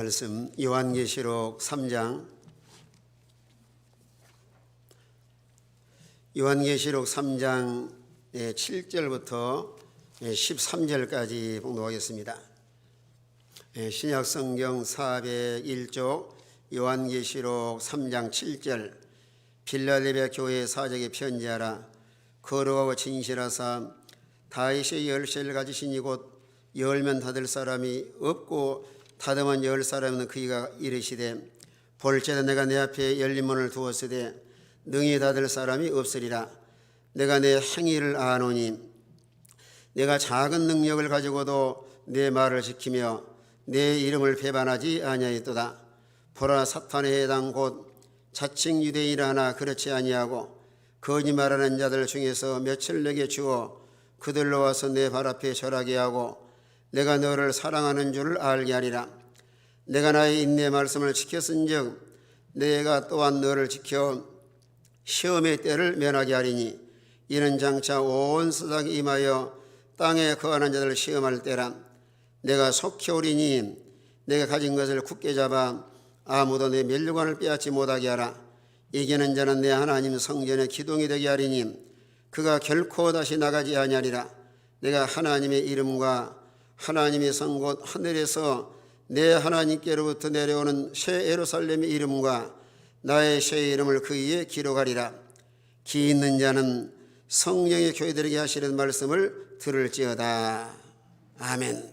말씀 요한계시록 3장 7절부터 13절까지 봉독하겠습니다. 신약성경 401쪽 요한계시록 3장 7절 빌라델비아 교회 사적에 편지하라. 거룩하고 진실하사 다윗의 열쇠를 가지신 이곳 열면 닫을 사람이 없고 닫으면 열 사람은 그이가 이르시되 볼지어다 내가 내 앞에 열린 문을 두었으되 능히 닫을 사람이 없으리라. 내가 내 행위를 아노니 내가 작은 능력을 가지고도 내 말을 지키며 내 이름을 배반하지 아니하였도다. 보라, 사탄의 해당 곧 자칭 유대인이라 하나 그렇지 아니하고 거짓말하는 자들 중에서 몇을 내게 주어 그들로 와서 내 발 앞에 절하게 하고 내가 너를 사랑하는 줄을 알게 하리라. 내가 나의 인내 말씀을 지켰은즉 내가 또한 너를 지켜 시험의 때를 면하게 하리니 이는 장차 온 세상에 임하여 땅에 거하는 자들을 시험할 때라. 내가 속히 오리니 내가 가진 것을 굳게 잡아 아무도 내 멸류관을 빼앗지 못하게 하라. 이기는 자는 내 하나님 성전의 기둥이 되게 하리니 그가 결코 다시 나가지 아니하리라. 내가 하나님의 이름과 하나님의 성 곧 하늘에서 내 하나님께로부터 내려오는 새 예루살렘의 이름과 나의 새 이름을 그 위에 기록하리라. 기 있는 자는 성령의 교회들에게 하시는 말씀을 들을지어다. 아멘.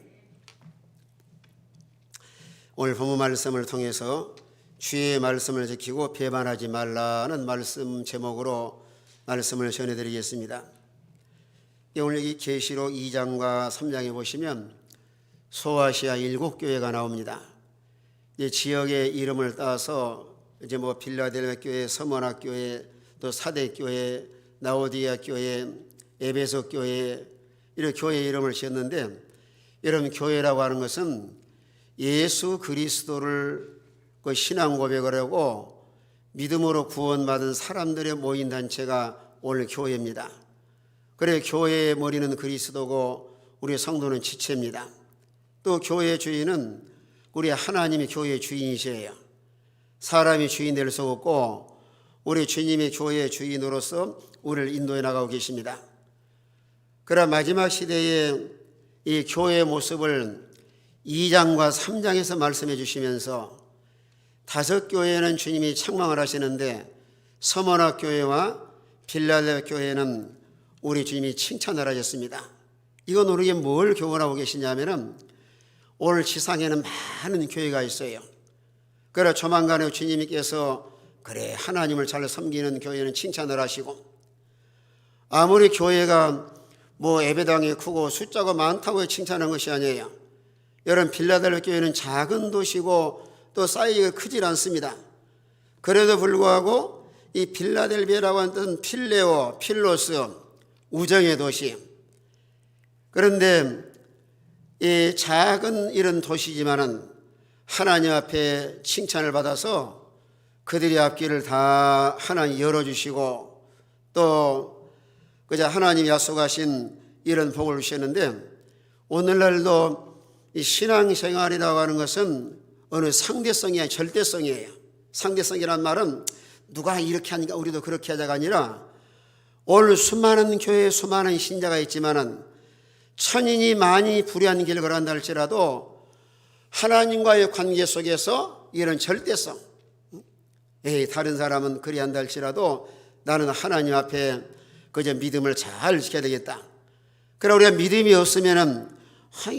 오늘 본문 말씀을 통해서 주의 말씀을 지키고 배반하지 말라는 말씀 제목으로 말씀을 전해드리겠습니다. 오늘 이 계시록 2장과 3장에 보시면 소아시아 7교회가 나옵니다. 이 지역의 이름을 따서 이제 빌라델비아 교회, 서머나 교회, 또 사대 교회, 라오디게아 교회, 에베소 교회 이런 교회 이름을 지었는데, 여러분 교회라고 하는 것은 예수 그리스도를 신앙 고백을 하고 믿음으로 구원받은 사람들의 모인 단체가 오늘 교회입니다. 그래 교회의 머리는 그리스도고 우리 성도는 지체입니다. 또 교회의 주인은 우리 하나님이 교회의 주인이시에요. 사람이 주인 될 수 없고 우리 주님이 교회의 주인으로서 우리를 인도해 나가고 계십니다. 그러나 마지막 시대에 이 교회의 모습을 2장과 3장에서 말씀해 주시면서 5교회는 주님이 책망을 하시는데 서머나 교회와 빌라델비아 교회는 우리 주님이 칭찬을 하셨습니다. 이건 우리에게 뭘 교훈하고 계시냐면은 오늘 지상에는 많은 교회가 있어요. 그러나 조만간에 주님께서 그래 하나님을 잘 섬기는 교회는 칭찬을 하시고, 아무리 교회가 예배당이 크고 숫자가 많다고 칭찬한 것이 아니에요. 여러분 빌라델비아 교회는 작은 도시고 또 사이즈가 크질 않습니다. 그래도 불구하고 이 빌라델비아라고 하는 필레오, 필로스, 우정의 도시. 그런데 이 작은 이런 도시지만은 하나님 앞에 칭찬을 받아서 그들의 앞길을 다 하나님 열어주시고 또 그저 하나님이 약속하신 이런 복을 주셨는데, 오늘날도 이 신앙생활이라고 하는 것은 어느 상대성이 아니라 절대성이에요. 상대성이란 말은 누가 이렇게 하니까 우리도 그렇게 하자가 아니라, 오늘 수많은 교회에 수많은 신자가 있지만은 천인이 많이 불의한 길을 걸어간다 할지라도 하나님과의 관계 속에서 이런 절대성, 다른 사람은 그리한다 할지라도 나는 하나님 앞에 그저 믿음을 잘 지켜야 되겠다. 그러나 우리가 믿음이 없으면은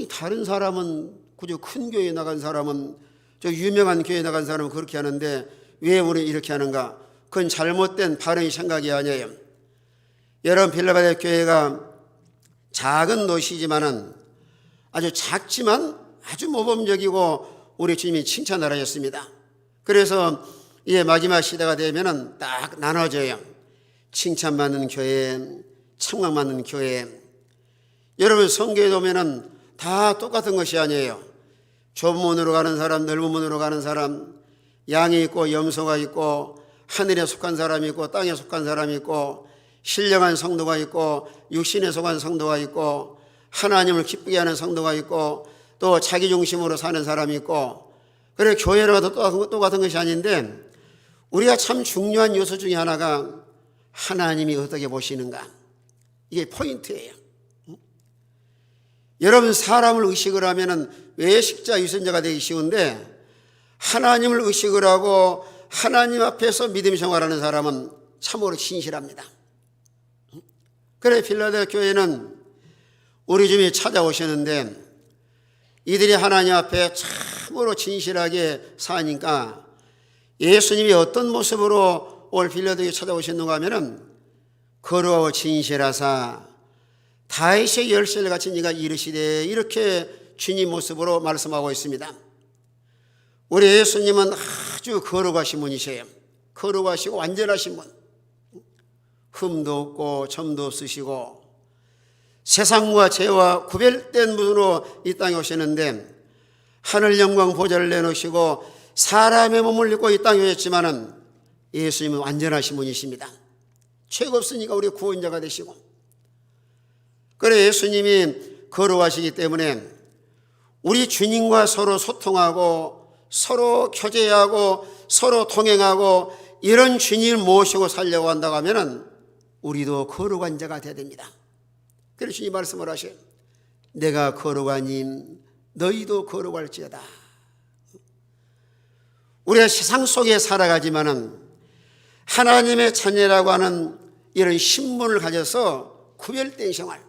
다른 사람은 그저 큰 교회에 나간 사람은 저 유명한 교회에 나간 사람은 그렇게 하는데 왜 우리는 이렇게 하는가? 그건 잘못된 바른 생각이 아니에요. 여러분 빌라델비아 교회가 작은 도시지만은 아주 작지만 아주 모범적이고 우리 주님이 칭찬을 하셨습니다. 그래서 이제 마지막 시대가 되면은 딱 나눠져요. 칭찬받는 교회, 책망받는 교회. 여러분 성교에 보면은 다 똑같은 것이 아니에요. 좁은 문으로 가는 사람, 넓은 문으로 가는 사람, 양이 있고 염소가 있고 하늘에 속한 사람이 있고 땅에 속한 사람이 있고 신령한 성도가 있고 육신에 속한 성도가 있고 하나님을 기쁘게 하는 성도가 있고 또 자기 중심으로 사는 사람이 있고 그래 교회로 가도 똑같은 것이 아닌데 우리가 참 중요한 요소 중에 하나가 하나님이 어떻게 보시는가, 이게 포인트예요. 여러분 사람을 의식을 하면은 외식자 유선자가 되기 쉬운데 하나님을 의식을 하고 하나님 앞에서 믿음 생활하는 사람은 참으로 진실합니다. 그래 필라델피아 교회는 우리 주님이 찾아오셨는데 이들이 하나님 앞에 참으로 진실하게 사니까 예수님이 어떤 모습으로 오늘 빌라델피아에 찾아오셨는가 하면은 거룩하고 진실하사 다윗의 열쇠를 같이 네가 이르시되, 이렇게 주님 모습으로 말씀하고 있습니다. 우리 예수님은 아주 거룩하신 분이세요. 거룩하시고 완전하신 분, 흠도 없고 점도 없으시고 세상과 죄와 구별된 분으로 이 땅에 오셨는데 하늘 영광 보좌를 내놓으시고 사람의 몸을 입고 이 땅에 오셨지만은 예수님은 완전하신 분이십니다. 죄가 없으니까 우리 구원자가 되시고, 그래 예수님이 거룩하시기 때문에 우리 주님과 서로 소통하고 서로 교제하고 서로 동행하고 이런 주님을 모시고 살려고 한다고 하면은 우리도 거룩한 자가 되어야 됩니다. 그래서 주님 말씀을 하셔요. 내가 거룩하니 너희도 거룩할지어다. 우리가 세상 속에 살아가지만은 하나님의 자녀라고 하는 이런 신분을 가져서 구별된 생활,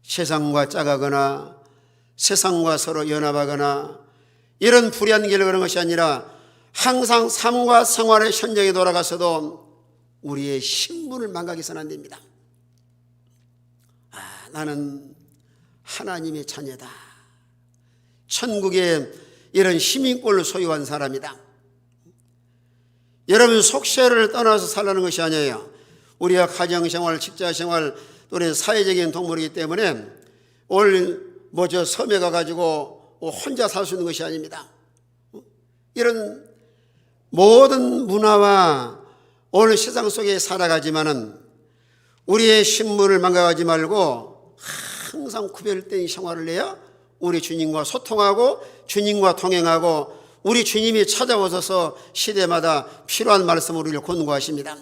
세상과 짜가거나 세상과 서로 연합하거나 이런 불의한 길을 가는 것이 아니라 항상 삶과 생활의 현장에 돌아가서도 우리의 신분을 망각해서는 안 됩니다. 나는 하나님의 자녀다. 천국의 이런 시민권을 소유한 사람이다. 여러분 속세를 떠나서 살라는 것이 아니에요. 우리가 가정생활, 직장생활, 또는 사회적인 동물이기 때문에 오늘 섬에 가가지고 혼자 살 수 있는 것이 아닙니다. 이런 모든 문화와 오늘 세상 속에 살아가지만은 우리의 신분을 망각하지 말고 항상 구별된 생활을 해야 우리 주님과 소통하고 주님과 동행하고 우리 주님이 찾아오셔서 시대마다 필요한 말씀을 우리를 권고하십니다.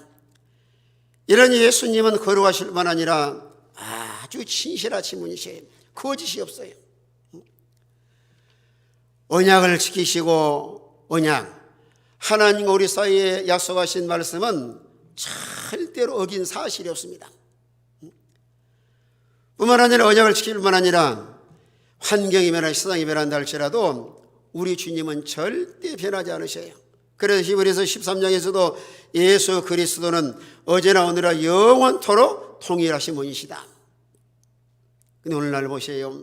이런 예수님은 거룩하실 뿐만 아니라 아주 진실하신 분이세요. 거짓이 없어요. 언약을 지키시고 언약, 하나님과 우리 사이에 약속하신 말씀은 절대로 어긴 사실이 없습니다. 뿐만 아니라 언약을 지킬 뿐만 아니라 환경이 변하고 세상이 변한다 할지라도 우리 주님은 절대 변하지 않으셔요. 그래서 히브리서 13장에서도 예수 그리스도는 어제나 오늘나 영원토록 동일하신 분이시다. 근데 오늘날 보세요.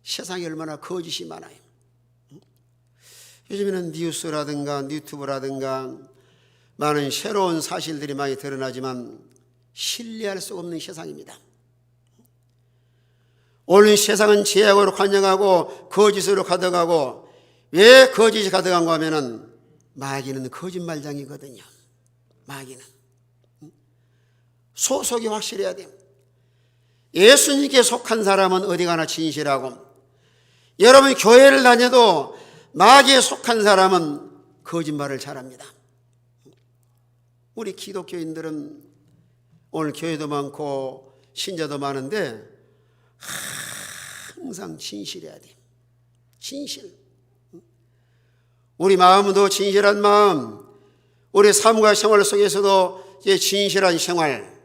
세상에 얼마나 거짓이 많아요. 요즘에는 뉴스라든가 유튜브라든가 많은 새로운 사실들이 많이 드러나지만 신뢰할 수 없는 세상입니다. 오늘 세상은 죄악으로 관영하고 거짓으로 가득하고, 왜 거짓이 가득한가 하면은 마귀는 거짓말장이거든요. 마귀는 소속이 확실해야 돼요. 예수님께 속한 사람은 어디 가나 진실하고, 여러분 교회를 다녀도 마귀에 속한 사람은 거짓말을 잘합니다. 우리 기독교인들은 오늘 교회도 많고 신자도 많은데 항상 진실해야 돼요. 진실. 우리 마음도 진실한 마음, 우리 삶과 생활 속에서도 진실한 생활.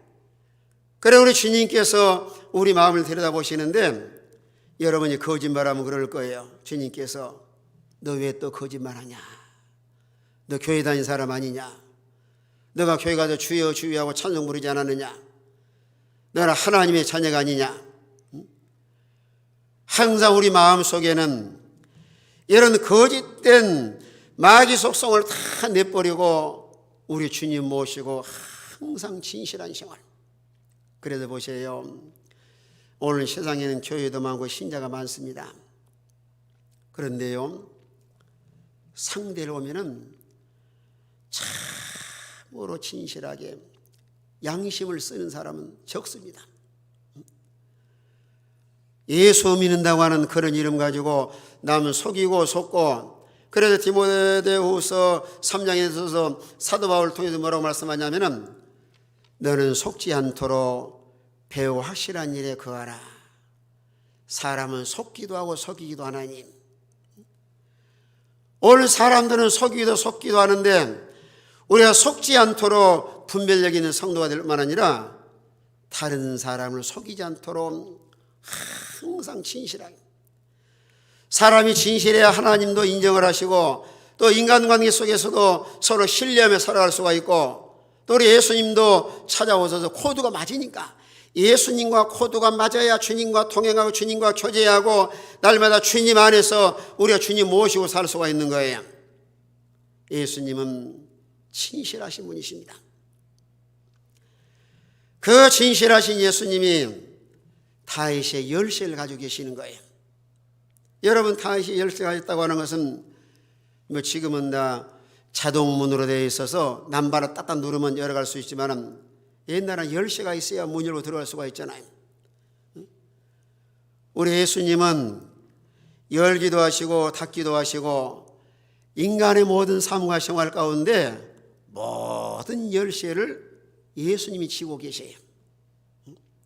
그래 우리 주님께서 우리 마음을 들여다보시는데 여러분이 거짓말하면 그럴 거예요. 주님께서 너 왜 또 거짓말하냐? 너 교회 다닌 사람 아니냐? 너가 교회 가서 주여 주여하고 찬송 부르지 않았느냐? 너는 하나님의 자녀가 아니냐? 항상 우리 마음속에는 이런 거짓된 마귀 속성을 다 내버리고 우리 주님 모시고 항상 진실한 생활. 그래서 보세요. 오늘 세상에는 교회도 많고 신자가 많습니다. 그런데요, 상대를 보면은 참으로 진실하게 양심을 쓰는 사람은 적습니다. 예수 믿는다고 하는 그런 이름 가지고 남을 속이고 속고 그래서 디모데후서 3장에 있어서 사도 바울을 통해서 뭐라고 말씀하냐면은 너는 속지 않도록 배우 확실한 일에 거하라. 사람은 속기도 하고 속이기도 하나니. 오늘 사람들은 속기도 하는데 우리가 속지 않도록 분별력 있는 성도가 될 뿐만 아니라 다른 사람을 속이지 않도록 항상 진실하게. 사람이 진실해야 하나님도 인정을 하시고 또 인간관계 속에서도 서로 신뢰하며 살아갈 수가 있고 또 우리 예수님도 찾아오셔서 코드가 맞으니까 예수님과 코드가 맞아야 주님과 동행하고 주님과 교제하고 날마다 주님 안에서 우리가 주님 모시고 살 수가 있는 거예요. 예수님은 진실하신 분이십니다. 그 진실하신 예수님이 다윗의 열쇠를 가지고 계시는 거예요. 여러분, 다윗이 열쇠가 있다고 하는 것은 뭐 지금은 다 자동문으로 되어 있어서 남발을 딱딱 누르면 열어갈 수 있지만 옛날에는 열쇠가 있어야 문 열고 들어갈 수가 있잖아요. 우리 예수님은 열기도 하시고 닫기도 하시고 인간의 모든 삶과 생활 가운데 모든 열쇠를 예수님이 쥐고 계세요.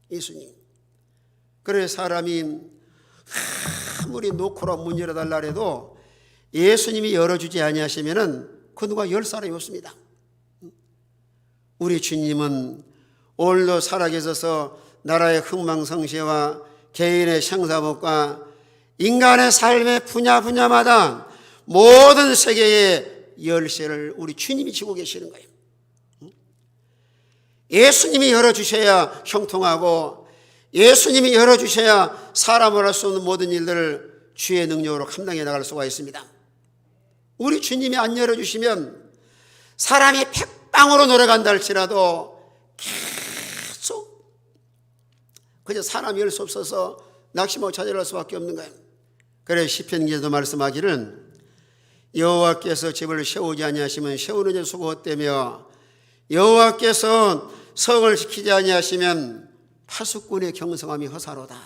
예수님. 그래서 사람이 아무리 놓고라 문 열어달라 해도 예수님이 열어주지 아니하시면은 그 누가 열 사람이 없습니다. 우리 주님은 오늘도 살아계셔서 나라의 흥망성쇠와 개인의 생사복과 인간의 삶의 분야마다 모든 세계의 열쇠를 우리 주님이 쥐고 계시는 거예요. 예수님이 열어주셔야 형통하고 예수님이 열어주셔야 사람을 할 수 없는 모든 일들을 주의 능력으로 감당해 나갈 수가 있습니다. 우리 주님이 안 열어주시면 사람이 백방으로 노력한다 할지라도 계속 그저 사람이 열 수 없어서 낙심하고 좌절할 수밖에 없는 거예요. 그래서 시편기에도 말씀하기를 여호와께서 집을 세우지 아니하시면 세우는 자 수고 헛되며 여호와께서 성을 지키지 아니하시면 파수꾼의 경성함이 허사로다.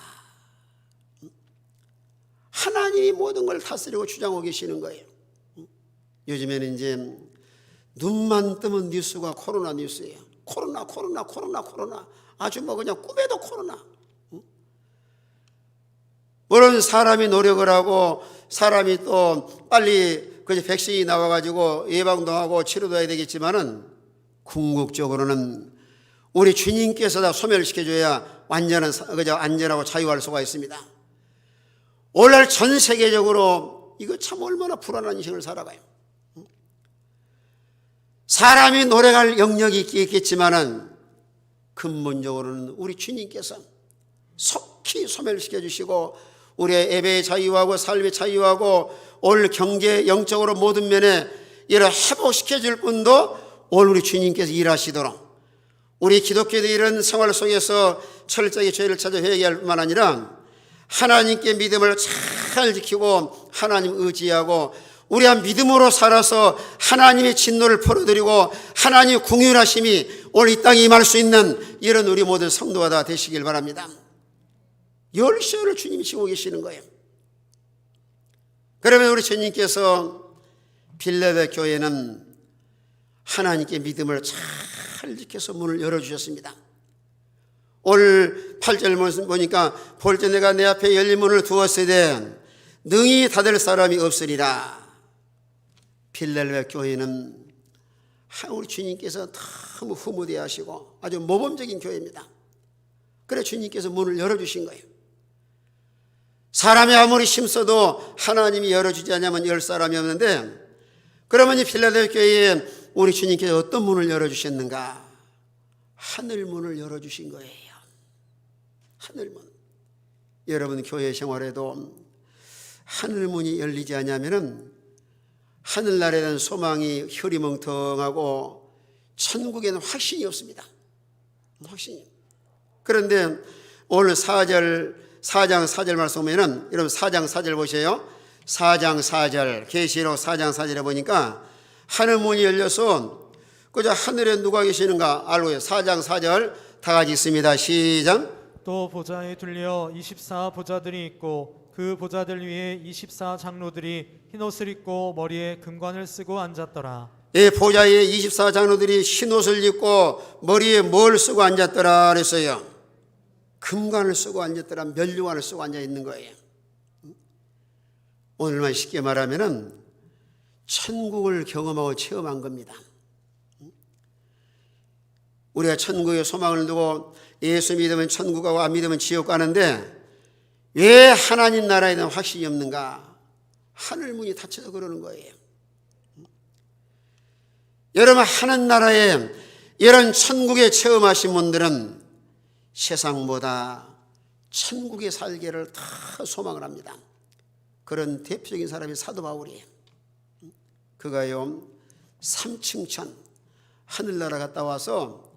하나님이 모든 걸 다스리고 주장하고 계시는 거예요. 요즘에는 이제 눈만 뜨면 뉴스가 코로나 뉴스예요. 코로나 아주 뭐 그냥 꿈에도 코로나. 물론 사람이 노력을 하고 사람이 또 빨리 그 백신이 나와가지고 예방도 하고 치료도 해야 되겠지만은 궁극적으로는 우리 주님께서 다 소멸시켜줘야 완전한 그저 안전하고 자유할 수가 있습니다. 오늘 전 세계적으로 이거 참 얼마나 불안한 인생을 살아가요. 사람이 노력할 영역이 있겠지만은 근본적으로는 우리 주님께서 속히 소멸시켜 주시고 우리의 예배의 자유하고 삶의 자유하고 오늘 경제 영적으로 모든 면에 이를 회복시켜 줄 뿐도 오늘 우리 주님께서 일하시도록 우리 기독교의 이런 생활 속에서 철저히 죄를 찾아 회개할 뿐만 아니라 하나님께 믿음을 잘 지키고 하나님 의지하고 우리가 믿음으로 살아서 하나님의 진노를 풀어드리고 하나님의 궁휼하심이 오늘 이 땅에 임할 수 있는 이런 우리 모든 성도가 다 되시길 바랍니다. 열쇠를 주님이 쥐고 계시는 거예요. 그러면 우리 주님께서 빌레베 교회는 하나님께 믿음을 잘 지켜서 문을 열어주셨습니다. 오늘 8절 보니까 볼 때 내가 내 앞에 열린 문을 두었으되 능히 닫을 사람이 없으리라. 빌레베 교회는 우리 주님께서 너무 흐무대하시고 아주 모범적인 교회입니다. 그래 주님께서 문을 열어주신 거예요. 사람이 아무리 힘써도 하나님이 열어주지 않으면 열 사람이 없는데 그러면 이 빌레베 교회에 우리 주님께서 어떤 문을 열어주셨는가? 하늘 문을 열어주신 거예요. 하늘 문. 여러분 교회 생활에도 하늘 문이 열리지 않으면은 하늘나라에 대한 소망이 흐리멍텅하고 천국에는 확신이 없습니다. 확신이. 그런데 오늘 4장 4절 말씀 보면은 여러분 4장 4절 보세요. 4장 4절 계시록 4장 4절에 보니까 하늘 문이 열려서 그저 하늘에 누가 계시는가 알고요. 4장 4절 다 같이 있습니다. 시작. 또 보좌에 둘려 24 보좌들이 있고 그 그 보좌들 위에 24 장로들이 흰옷을 입고 머리에 금관을 쓰고 앉았더라. 이 보좌에 24 장로들이 흰옷을 입고 머리에 뭘 쓰고 앉았더라 그랬어요. 금관을 쓰고 앉았더라. 면류관을 쓰고 앉아 있는 거예요. 오늘만 쉽게 말하면은 천국을 경험하고 체험한 겁니다. 우리가 천국에 소망을 두고 예수 믿으면 천국 가고 안 믿으면 지옥 가는데 왜 하나님 나라에 대한 확신이 없는가? 하늘 문이 닫혀서 그러는 거예요. 여러분, 하늘 나라에 이런 천국에 체험하신 분들은 세상보다 천국에 살기를 다 소망을 합니다. 그런 대표적인 사람이 사도 바울이에요. 그가요 3층 천 하늘나라 갔다 와서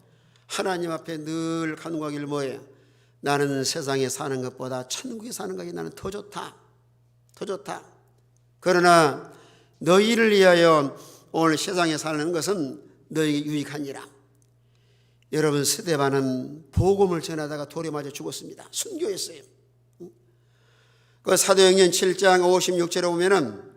하나님 앞에 늘 간구하기를 뭐예요? 나는 세상에 사는 것보다 천국에 사는 것이 나는 더 좋다. 더 좋다. 그러나 너희를 위하여 오늘 세상에 사는 것은 너희에게 유익하니라. 여러분, 스데반은 복음을 전하다가 돌에 맞아 죽었습니다. 순교했어요. 그 사도행전 7장 56절에 보면은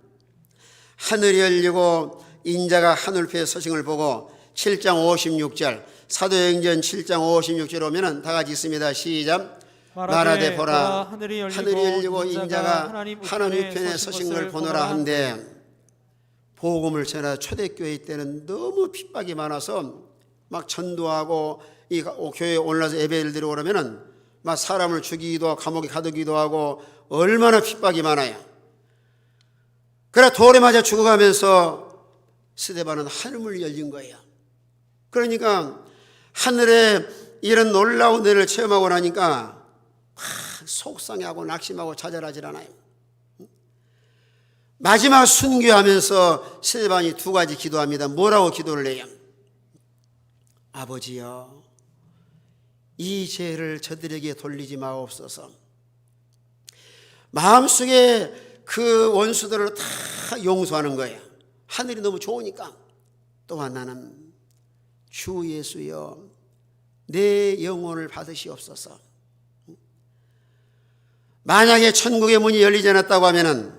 하늘이 열리고 인자가 하늘패에 서신 걸 보고 7장 56절 사도행전 7장 56절에 오면은 다 같이 있습니다. 시작. 말하되 보라 하늘이 열리고 인자가 하나님 우편에 서신 걸 보노라 한데, 복음을 전하 초대교회 때는 너무 핍박이 많아서 막 전도하고 이 교회에 올라서 예배를 드리고 그러면은 막 사람을 죽이기도 하고 감옥에 가두기도 하고 얼마나 핍박이 많아요. 그래 돌에 맞아 죽어가면서 스데반은 하늘문이 열린 거예요. 그러니까 하늘에 이런 놀라운 은혜를 체험하고 나니까 속상해하고 낙심하고 좌절하질 않아요. 마지막 순교하면서 스데반이 두 가지 기도합니다. 뭐라고 기도를 해요? 아버지여, 이 죄를 저들에게 돌리지 마옵소서. 마음속에 그 원수들을 다 용서하는 거예요. 하늘이 너무 좋으니까. 또한 나는 주 예수여 내 영혼을 받으시옵소서. 만약에 천국의 문이 열리지 않았다고 하면은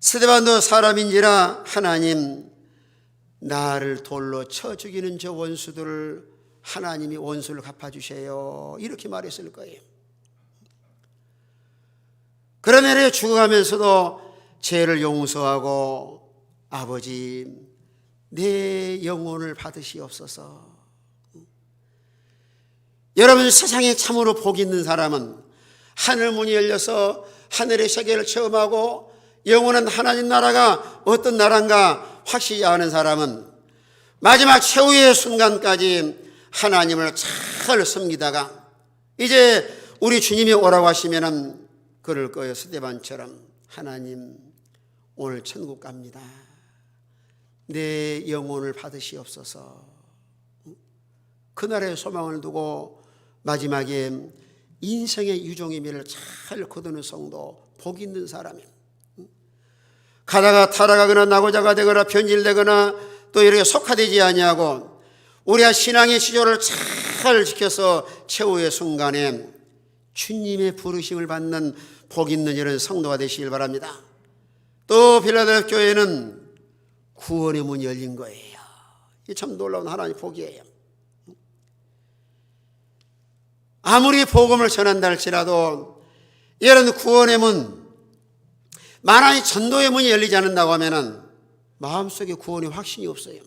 스데반도 사람인지라 하나님 나를 돌로 쳐 죽이는 저 원수들을 하나님이 원수를 갚아주세요. 이렇게 말했을 거예요. 그러면 죽어가면서도 죄를 용서하고 아버지 내 영혼을 받으시옵소서. 여러분, 세상에 참으로 복 있는 사람은 하늘 문이 열려서 하늘의 세계를 체험하고 영원한 하나님 나라가 어떤 나라인가 확실히 아는 사람은 마지막 최후의 순간까지 하나님을 잘 섬기다가 이제 우리 주님이 오라고 하시면은 그럴 거예요. 스데반처럼 하나님 오늘 천국 갑니다. 내 영혼을 받으시옵소서. 그날의 소망을 두고 마지막에 인생의 유종의 미를 잘 거두는 성도, 복 있는 사람이에요. 가다가 타락하거나 낙오자가 되거나 변질되거나 또 이렇게 속화되지 아니하고 우리가 신앙의 시조를 잘 지켜서 최후의 순간에 주님의 부르심을 받는 복 있는 이런 성도가 되시길 바랍니다. 또 빌라델피아 교회는 구원의 문이 열린 거예요. 이게 참 놀라운 하나님의 복이에요. 아무리 복음을 전한다 할지라도 이런 구원의 문, 만약에 전도의 문이 열리지 않는다고 하면은 마음속에 구원의 확신이 없어요.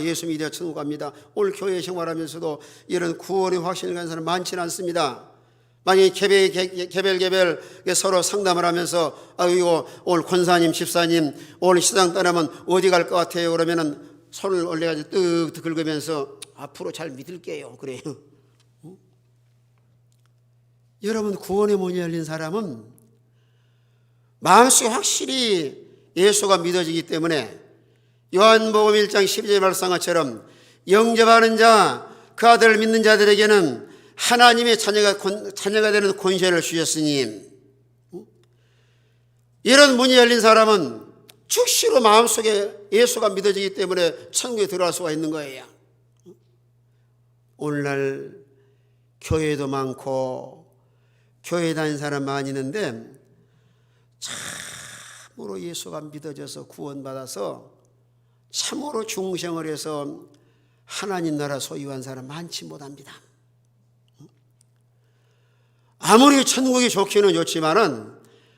예수 믿어 천국 갑니다. 오늘 교회 생활하면서도 이런 구원의 확신을 가진 사람 많지는 않습니다. 만약에 개별 서로 상담을 하면서 이거 오늘 권사님, 집사님 오늘 시장 떠나면 어디 갈 것 같아요? 그러면은 손을 올려가지고 뜩 긁으면서 앞으로 잘 믿을게요. 그래요. 여러분, 구원의 문이 열린 사람은 마음속에 확실히 예수가 믿어지기 때문에 요한복음 1장 12절 말씀한 영접하는 자, 그 아들을 믿는 자들에게는 하나님의 자녀가 되는 권세를 주셨으니, 이런 문이 열린 사람은 즉시로 마음속에 예수가 믿어지기 때문에 천국에 들어갈 수가 있는 거예요. 오늘날 교회도 많고 교회 다니는 사람 많이 있는데 참으로 예수가 믿어져서 구원받아서 참으로 중생을 해서 하나님 나라 소유한 사람 많지 못합니다. 아무리 천국이 좋기는 좋지만은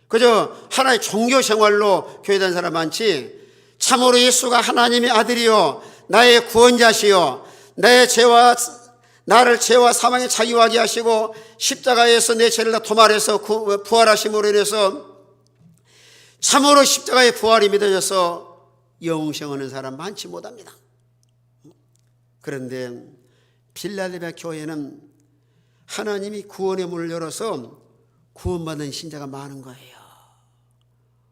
그저 하나의 종교 생활로 교회 다니는 사람 많지, 참으로 예수가 하나님의 아들이요 나의 구원자시요 나를 죄와 사망에 자유하게 하시고 십자가에서 내 죄를 다 도말해서 부활하심으로 인해서 참으로 십자가의 부활이 믿어져서 영생하는 사람 많지 못합니다. 그런데 필라델피아 교회는 하나님이 구원의 문을 열어서 구원받는 신자가 많은 거예요.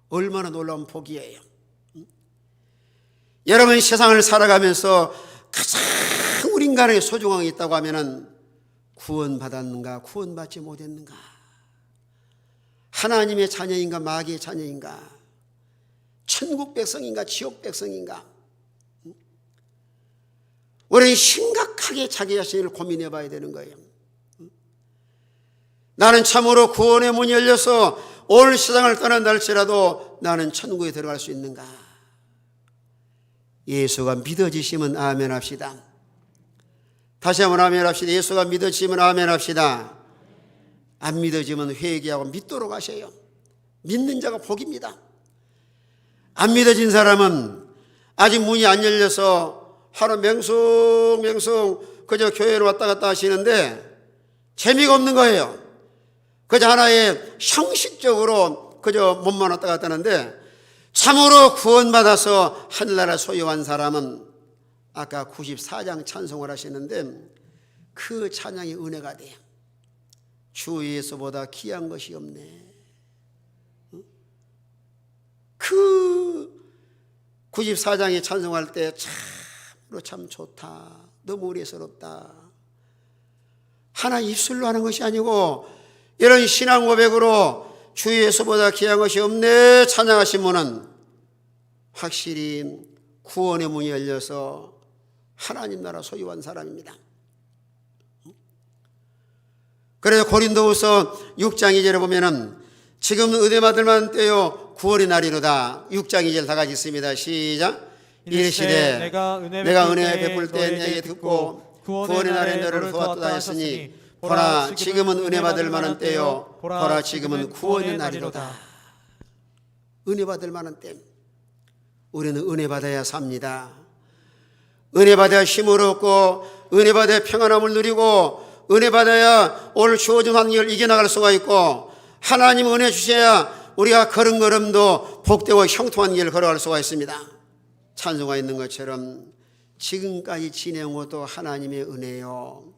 얼마나 놀라운 복이에요. 여러분, 세상을 살아가면서 가장 우리 인간에게 소중한 게 있다고 하면은 구원받았는가 구원받지 못했는가, 하나님의 자녀인가 마귀의 자녀인가, 천국 백성인가 지옥 백성인가. 우리는 심각하게 자기 자신을 고민해 봐야 되는 거예요. 나는 참으로 구원의 문이 열려서 올 세상을 떠난다 할지라도 나는 천국에 들어갈 수 있는가? 예수가 믿어지시면 아멘 합시다. 다시 한번 아멘 합시다. 예수가 믿어지시면 아멘 합시다. 안 믿어지면 회개하고 믿도록 하세요. 믿는 자가 복입니다. 안 믿어진 사람은 아직 문이 안 열려서 하루 맹숭맹숭 그저 교회로 왔다 갔다 하시는데 재미가 없는 거예요. 그저 하나의 형식적으로 그저 몸만 왔다 갔다 하는데, 참으로 구원받아서 하늘나라 소유한 사람은 아까 94장 찬송을 하시는데 그 찬양이 은혜가 돼요. 주 예수보다 귀한 것이 없네. 그 94장에 찬송할 때 참으로 참 좋다, 너무 은혜스럽다. 하나 입술로 하는 것이 아니고 이런 신앙 고백으로 주 예수보다 귀한 것이 없네 찬양하신 분은 확실히 구원의 문이 열려서 하나님 나라 소유한 사람입니다. 그래서 고린도후서 6장 2절에 보면은 지금은 은혜 받을 만한 때요 구원의 날이로다. 6장 2절 다 같이 있습니다. 시작. 이르시되 내가 은혜 베풀 때 내게 듣고 구원의 날에 너를 도왔다 했으니 보라 지금은 은혜 받을 만한 때요 보라 지금은 구원의 날이로다. 은혜 받을 만한 때. 우리는 은혜 받아야 삽니다. 은혜 받아야 힘을 얻고 은혜 받아야 평안함을 누리고 은혜 받아야 오늘 주어진 환경을 이겨나갈 수가 있고, 하나님 은혜 주셔야 우리가 걸음 걸음도 복되고 형통한 길을 걸어갈 수가 있습니다. 찬송가 있는 것처럼 지금까지 지내온 것도 하나님의 은혜요,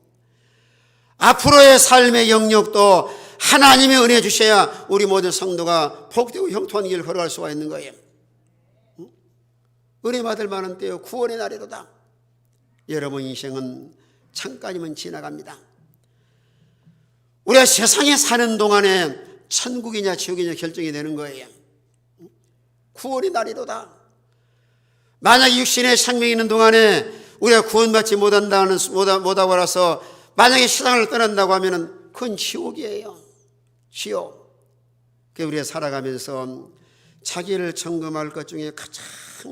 앞으로의 삶의 영역도 하나님의 은혜 주셔야 우리 모든 성도가 복되고 형통한 길을 걸어갈 수가 있는 거예요. 은혜 받을 만한 때요 구원의 날이로다. 여러분 인생은 잠깐이면 지나갑니다. 우리가 세상에 사는 동안에 천국이냐 지옥이냐 결정이 되는 거예요. 구원의 날이로다. 만약 육신의 생명이 있는 동안에 우리가 구원받지 못하고 나서 만약에 세상을 떠난다고 하면 그건 지옥이에요. 지옥. 우리가 살아가면서 자기를 점검할 것 중에 가장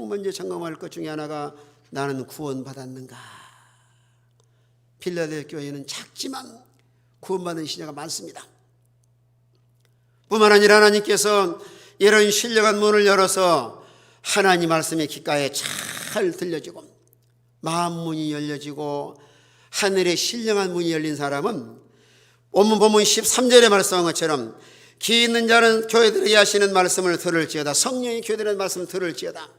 먼저 점검할 것 중에 하나가 나는 구원받았는가. 필라델피아 교회는 작지만 구원받은 신자가 많습니다. 뿐만 아니라 하나님께서 이런 신령한 문을 열어서 하나님 말씀의 귓가에 잘 들려지고 마음 문이 열려지고 하늘의 신령한 문이 열린 사람은 본문 13절에 말씀한 것처럼 귀 있는 자는 교회들에게 하시는 말씀을 들을지어다. 성령이 교회들의 말씀을 들을지어다.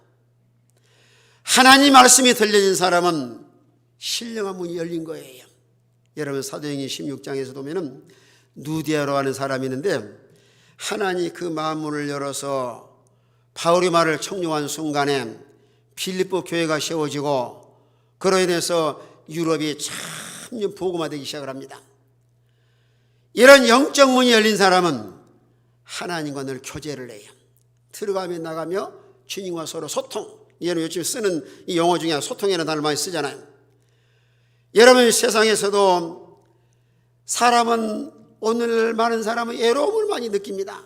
하나님 말씀이 들려진 사람은 신령한 문이 열린 거예요. 여러분 사도행전 16장에서 보면은 누디아로 하는 사람이 있는데 하나님이 그 마음문을 열어서 바울이 말을 청종한 순간에 빌립보 교회가 세워지고 그로 인해서 유럽이 참 복음화되기 시작을 합니다. 이런 영적 문이 열린 사람은 하나님과 늘 교제를 해요. 들어가며 나가며 주님과 서로 소통. 얘는 요즘 쓰는 이 용어 중에 소통이라는 단어를 많이 쓰잖아요. 여러분 세상에서도 사람은 오늘 많은 사람은 외로움을 많이 느낍니다.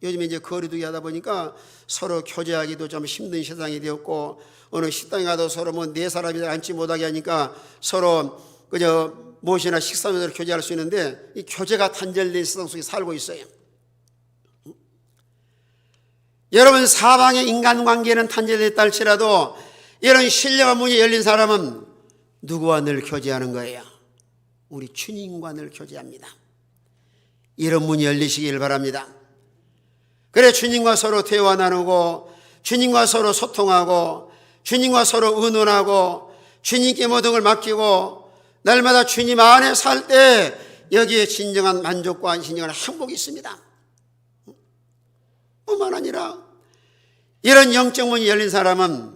요즘에 이제 거리두기 하다 보니까 서로 교제하기도 좀 힘든 세상이 되었고, 어느 식당에 가도 서로 뭐 네 사람이 앉지 못하게 하니까 서로 그저 무엇이나 식사면으로 교제할 수 있는데, 이 교제가 단절된 세상 속에 살고 있어요. 여러분, 사방의 인간관계는 단절됐다 할지라도 이런 신령한 문이 열린 사람은 누구와 늘 교제하는 거예요? 우리 주님과 늘 교제합니다. 이런 문이 열리시길 바랍니다. 그래, 주님과 서로 대화 나누고, 주님과 서로 소통하고, 주님과 서로 의논하고, 주님께 모든 걸 맡기고, 날마다 주님 안에 살 때 여기에 진정한 만족과 진정한 행복이 있습니다. 뿐만 아니라 이런 영적 문이 열린 사람은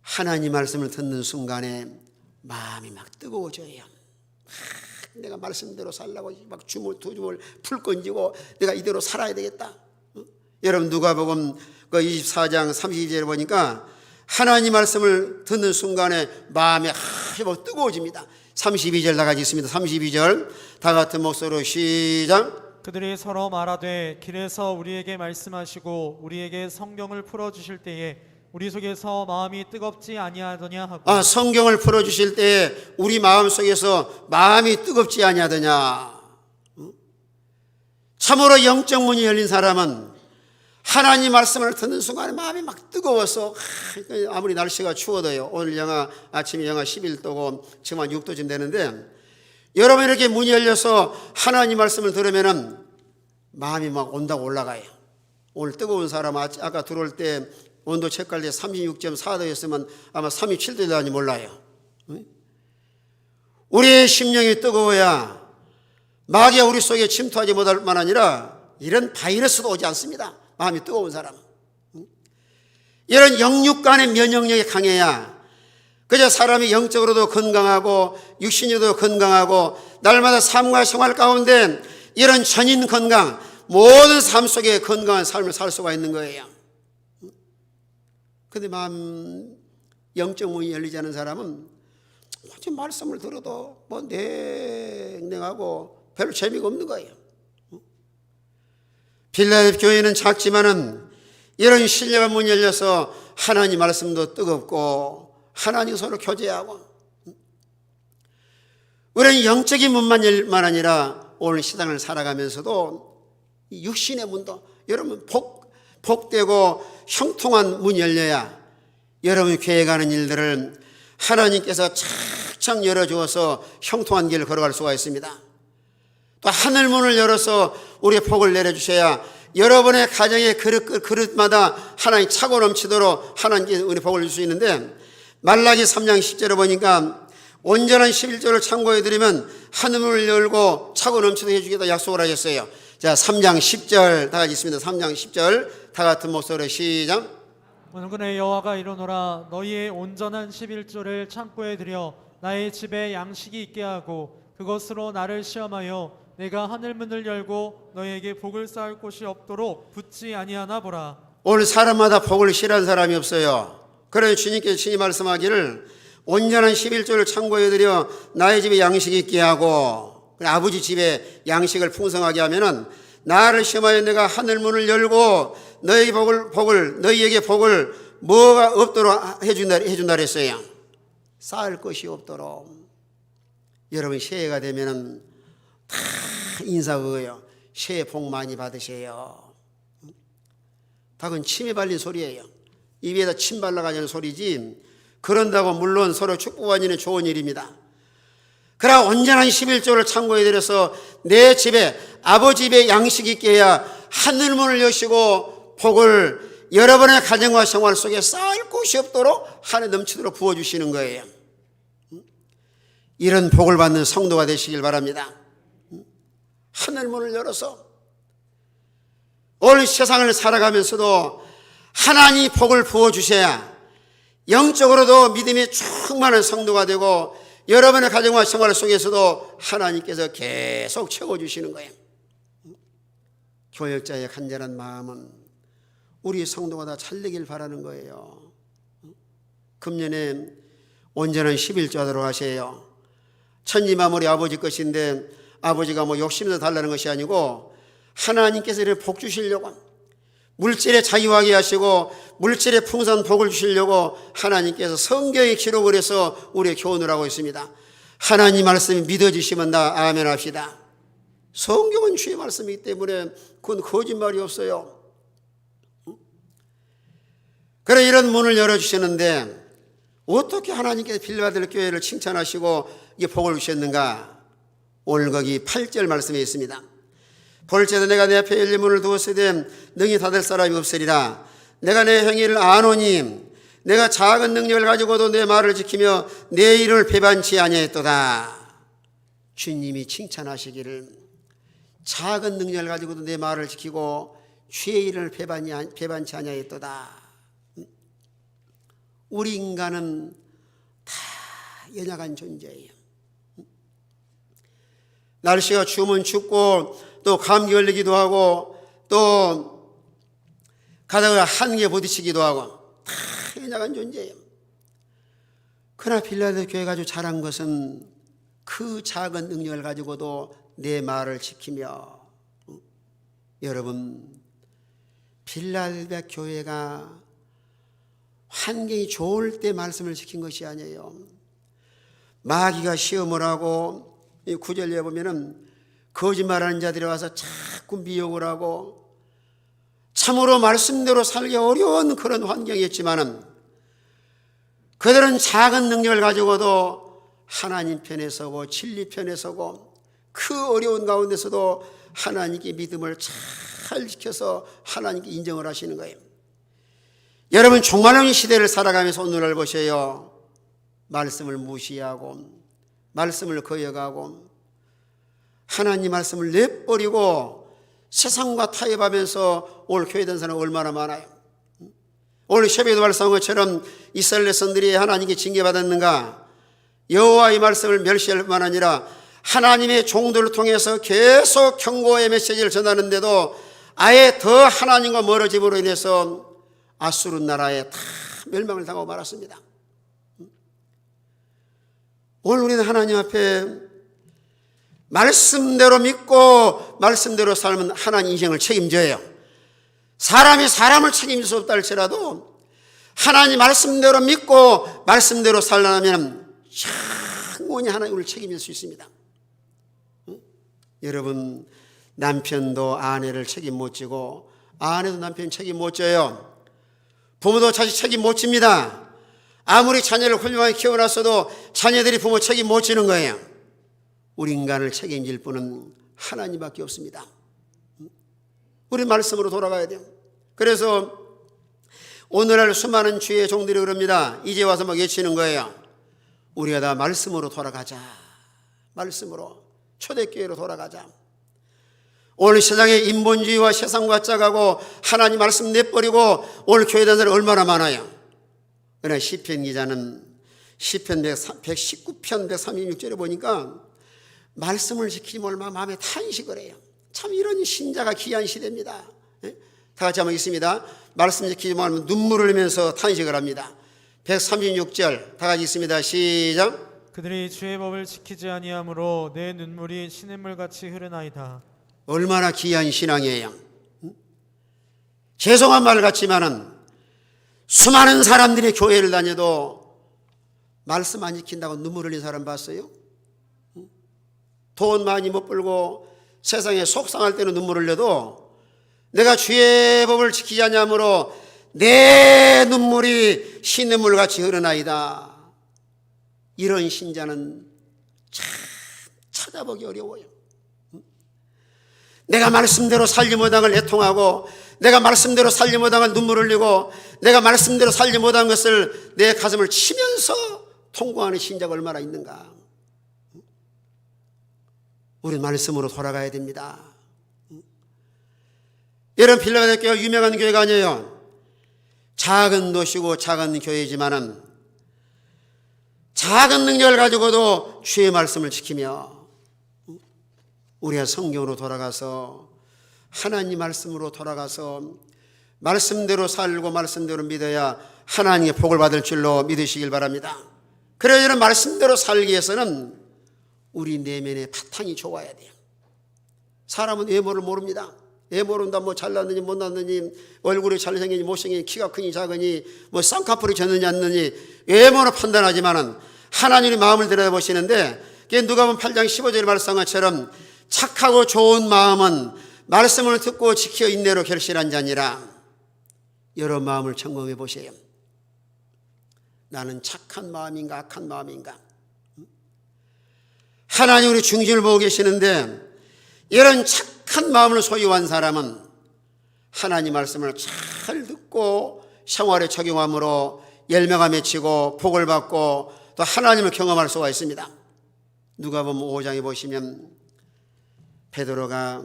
하나님 말씀을 듣는 순간에 마음이 막 뜨거워져요. 내가 말씀대로 살라고 막 주물 두 주물 풀 건지고 내가 이대로 살아야 되겠다. 여러분, 누가복음 24장 32절에 보니까 하나님 말씀을 듣는 순간에 마음이 막 뜨거워집니다. 32절 다 같이 있습니다. 32절 다 같은 목소리로 시작. 그들이 서로 말하되 길에서 우리에게 말씀하시고 우리에게 성경을 풀어주실 때에 우리 속에서 마음이 뜨겁지 아니하더냐 하고. 성경을 풀어주실 때에 우리 마음 속에서 마음이 뜨겁지 아니하더냐. 참으로 영적 문이 열린 사람은 하나님 말씀을 듣는 순간에 마음이 막 뜨거워서, 아무리 날씨가 추워도요. 오늘 아침에 영하 11도고 지금 한 6도쯤 되는데, 여러분 이렇게 문이 열려서 하나님 말씀을 들으면은 마음이 막 온다고 올라가요. 오늘 뜨거운 사람 아까 들어올 때 온도 체크할 때 36.4도였으면 아마 37도일지 몰라요. 우리의 심령이 뜨거워야 마귀가 우리 속에 침투하지 못할 뿐만 아니라 이런 바이러스도 오지 않습니다. 마음이 뜨거운 사람. 이런 영육 간의 면역력이 강해야 그저 사람이 영적으로도 건강하고 육신으로도 건강하고 날마다 삶과 생활 가운데 이런 전인 건강, 모든 삶 속에 건강한 삶을 살 수가 있는 거예요. 그런데 마음 영적 문이 열리지 않은 사람은 어째 말씀을 들어도 뭐 냉랭하고 별로 재미가 없는 거예요. 빌라델 교회는 작지만은 이런 신령한 문이 열려서 하나님 말씀도 뜨겁고 하나님 서로 교제하고, 우리는 영적인 문만 아니라 오늘 세상을 살아가면서도 육신의 문도, 여러분 복되고 형통한 문이 열려야 여러분이 계획하는 일들을 하나님께서 착착 열어주어서 형통한 길을 걸어갈 수가 있습니다. 또 하늘문을 열어서 우리의 복을 내려주셔야 여러분의 가정의 그릇마다 하나님 차고 넘치도록 하나님께 우리 복을 줄 수 있는데, 말라기 3장 10절에 보니까 온전한 11조를 창고해드리면 하늘문을 열고 차고 넘치도록 해주겠다 약속을 하셨어요. 자, 3장 10절 다 같이 있습니다. 3장 10절 다 같은 목소리로 시작. 오늘의 여호와가 이르노라 너희의 온전한 11조를 창고에 들여 나의 집에 양식이 있게 하고 그것으로 나를 시험하여 내가 하늘문을 열고 너희에게 복을 쌓을 곳이 없도록 붙지 아니하나 보라. 오늘 사람마다 복을 싫어하는 사람이 없어요. 그러니 주님께서 친히 말씀하기를 온전한 11조를 창고에 들여 나의 집에 양식이 있게 하고 아버지 집에 양식을 풍성하게 하면은 나를 시험하여 내가 하늘문을 열고 너희에게 복을 뭐가 없도록 해준다 그랬어요. 쌓을 것이 없도록. 여러분 새해가 되면은 다 인사 그거예요. 새해 복 많이 받으세요. 닭은 침에 발린 소리예요. 입에다 침 발라가지는 소리지, 그런다고 물론 서로 축복하기는 좋은 일입니다. 그러나 온전한 11조를 창고에 들여서 내 집에 아버지 집에 양식이 있게 해야 하늘문을 여시고 복을 여러분의 가정과 생활 속에 쌓을 곳이 없도록 하늘 넘치도록 부어주시는 거예요. 이런 복을 받는 성도가 되시길 바랍니다. 하늘문을 열어서 오늘 세상을 살아가면서도 하나님이 복을 부어주셔야 영적으로도 믿음이 충만한 성도가 되고 여러분의 가정과 생활 속에서도 하나님께서 계속 채워주시는 거예요. 교역자의 간절한 마음은 우리 성도가 다 잘 되길 바라는 거예요. 금년에 온전한 11조 하도록 하세요. 천지만물이 아버지 것인데 아버지가 뭐 욕심내서 달라는 것이 아니고 하나님께서 이렇게 복 주시려고, 물질에 자유하게 하시고 물질의 풍성한 복을 주시려고 하나님께서 성경에 기록을 해서 우리에게 교훈을 하고 있습니다. 하나님 말씀이 믿어지시면 다 아멘 합시다. 성경은 주의 말씀이기 때문에 그건 거짓말이 없어요. 그래 이런 문을 열어주셨는데 어떻게 하나님께서 빌라델 교회를 칭찬하시고 이게 복을 주셨는가? 오늘 거기 8절 말씀에 있습니다. 볼지어다 내가 내 앞에 열린 문을 두었으되 능히 닫을 사람이 없으리라. 내가 내 행위를 아노니 내가 작은 능력을 가지고도 내 말을 지키며 내 이름을 배반치 아니하였도다. 주님이 칭찬하시기를 작은 능력을 가지고도 내 말을 지키고 주의 이름을 배반치 아니하였도다. 우리 인간은 다 연약한 존재예요. 날씨가 추우면 춥고 또 감기 걸리기도 하고 또 가다가 한기에 부딪히기도 하고 다 연약한 존재예요. 그러나 빌라델 교회가 아주 잘한 것은 그 작은 능력을 가지고도 내 말을 지키며, 여러분 빌라델 교회가 환경이 좋을 때 말씀을 지킨 것이 아니에요. 마귀가 시험을 하고 이 9절에 보면은 거짓말하는 자들이 와서 자꾸 미혹을 하고 참으로 말씀대로 살기 어려운 그런 환경이었지만은 그들은 작은 능력을 가지고도 하나님 편에 서고 진리 편에 서고 그 어려운 가운데서도 하나님께 믿음을 잘 지켜서 하나님께 인정을 하시는 거예요. 여러분 종말론의 시대를 살아가면서 오늘날 보세요. 말씀을 무시하고 말씀을 거역하고 하나님 말씀을 내버리고 세상과 타협하면서 오늘 교회된 사람은 얼마나 많아요. 오늘 셰베도 말씀한 것처럼 이스라엘 백성들이 하나님께 징계받았는가? 여호와의 말씀을 멸시할 뿐만 아니라 하나님의 종들을 통해서 계속 경고의 메시지를 전하는데도 아예 더 하나님과 멀어짐으로 인해서 아수르 나라에 다 멸망을 당하고 말았습니다. 오늘 우리는 하나님 앞에 말씀대로 믿고 말씀대로 살면 하나님 인생을 책임져요. 사람이 사람을 책임질 수 없다 할지라도 하나님 말씀대로 믿고 말씀대로 살려면 충분히 하나님을 책임질 수 있습니다. 여러분 남편도 아내를 책임 못 지고 아내도 남편 책임 못 져요. 부모도 자식 책임 못 집니다. 아무리 자녀를 훌륭하게 키워놨어도 자녀들이 부모 책임 못 지는 거예요. 우리 인간을 책임질 분은 하나님밖에 없습니다. 우리 말씀으로 돌아가야 돼요. 그래서 오늘날 수많은 주의 종들이 그럽니다. 이제 와서 막 외치는 거예요. 우리가 다 말씀으로 돌아가자. 말씀으로 초대교회로 돌아가자. 오늘 세상에 인본주의와 세상과 짜가고 하나님 말씀 내버리고 오늘 교회에 사람이 얼마나 많아요. 그러나 시편 기자는 시편 119편 136절에 보니까 말씀을 지키지 얼마나 마음에 탄식을 해요. 참 이런 신자가 귀한 시대입니다. 다 같이 한번 있습니다. 말씀 지키지 말면 눈물을 흘리면서 탄식을 합니다. 136절 다 같이 있습니다. 시작. 그들이 주의 법을 지키지 아니하므로 내 눈물이 시냇물같이 흐르나이다. 얼마나 귀한 신앙이에요. 죄송한 말 같지만은 수많은 사람들이 교회를 다녀도 말씀 안 지킨다고 눈물 흘린 사람 봤어요? 돈 많이 못 벌고 세상에 속상할 때는 눈물 흘려도 내가 주의 법을 지키지 않냐므로 내 눈물이 시냇물같이 흐르나이다. 이런 신자는 참 찾아보기 어려워요. 내가 말씀대로 살지 못한 걸 애통하고 내가 말씀대로 살지 못한 걸 눈물 흘리고 내가 말씀대로 살지 못한 것을 내 가슴을 치면서 통곡하는 신자가 얼마나 있는가. 우리 말씀으로 돌아가야 됩니다. 여러분 빌라델 교회가 유명한 교회가 아니에요. 작은 도시고 작은 교회지만은 작은 능력을 가지고도 주의 말씀을 지키며 우리가 성경으로 돌아가서 하나님 말씀으로 돌아가서 말씀대로 살고 말씀대로 믿어야 하나님의 복을 받을 줄로 믿으시길 바랍니다. 그래서 이런 말씀대로 살기 위해서는 우리 내면의 바탕이 좋아야 돼요. 사람은 외모를 모릅니다. 애 모른다. 뭐 잘났느니 못났느니, 얼굴이 잘생기니 못생기니, 키가 크니 작으니, 뭐 쌍꺼풀이 졌느니 않느니 외모로 판단하지만은 하나님이 마음을 들여다보시는데, 누가복음 8장 15절의 말씀한 것처럼 착하고 좋은 마음은 말씀을 듣고 지켜 인내로 결실한 자니라. 여러 마음을 점검해 보세요. 나는 착한 마음인가 악한 마음인가? 하나님 우리 중심을 보고 계시는데, 이런 착한 마음을 소유한 사람은 하나님 말씀을 잘 듣고 생활에 적용함으로 열매가 맺히고 복을 받고 또 하나님을 경험할 수가 있습니다. 누가복음 5장에 보시면 베드로가